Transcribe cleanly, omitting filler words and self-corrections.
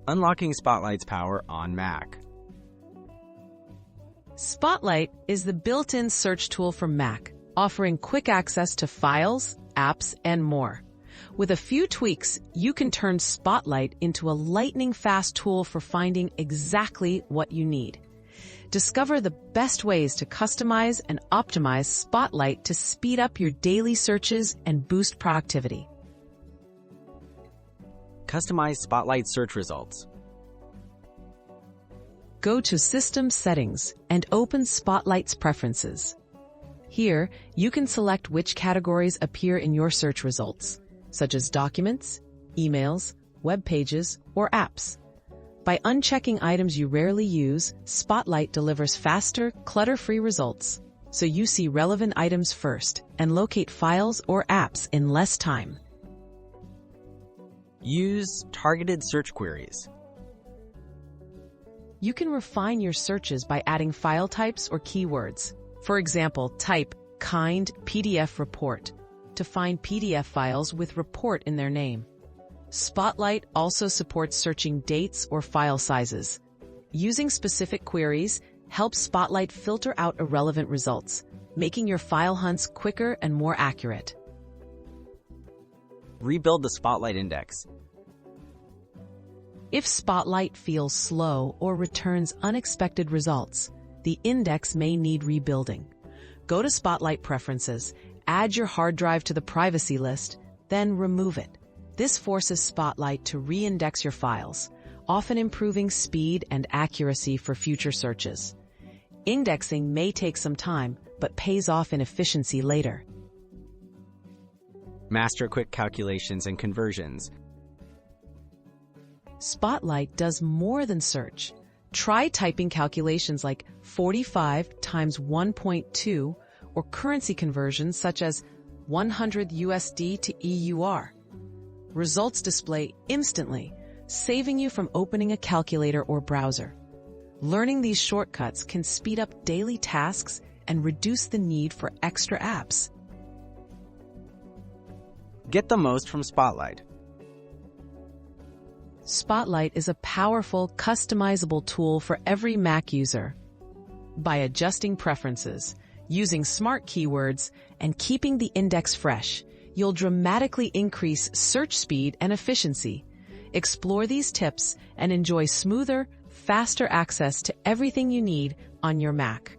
Unlocking Spotlight's power on Mac. Spotlight is the built-in search tool for Mac, offering quick access to files, apps, and more. With a few tweaks, you can turn Spotlight into a lightning-fast tool for finding exactly what you need. Discover the best ways to customize and optimize Spotlight to speed up your daily searches and boost productivity. Customize Spotlight search results. Go to System Settings and open Spotlight's preferences. Here, you can select which categories appear in your search results, such as documents, emails, web pages, or apps. By unchecking items you rarely use, Spotlight delivers faster, clutter-free results, so you see relevant items first and locate files or apps in less time. Use targeted search queries. You can refine your searches by adding file types or keywords. For example, type kind PDF report to find PDF files with report in their name. Spotlight also supports searching dates or file sizes. Using specific queries helps Spotlight filter out irrelevant results, making your file hunts quicker and more accurate. Rebuild the Spotlight index. If Spotlight feels slow or returns unexpected results, the index may need rebuilding. Go to Spotlight Preferences, add your hard drive to the privacy list, then remove it. This forces Spotlight to re-index your files, often improving speed and accuracy for future searches. Indexing may take some time, but pays off in efficiency later. Master quick calculations and conversions. Spotlight does more than search. Try typing calculations like 45 times 1.2 or currency conversions such as 100 USD to EUR. Results display instantly, saving you from opening a calculator or browser. Learning these shortcuts can speed up daily tasks and reduce the need for extra apps. Get the most from Spotlight. Spotlight is a powerful, customizable tool for every Mac user. By adjusting preferences, using smart keywords, and keeping the index fresh, you'll dramatically increase search speed and efficiency. Explore these tips and enjoy smoother, faster access to everything you need on your Mac.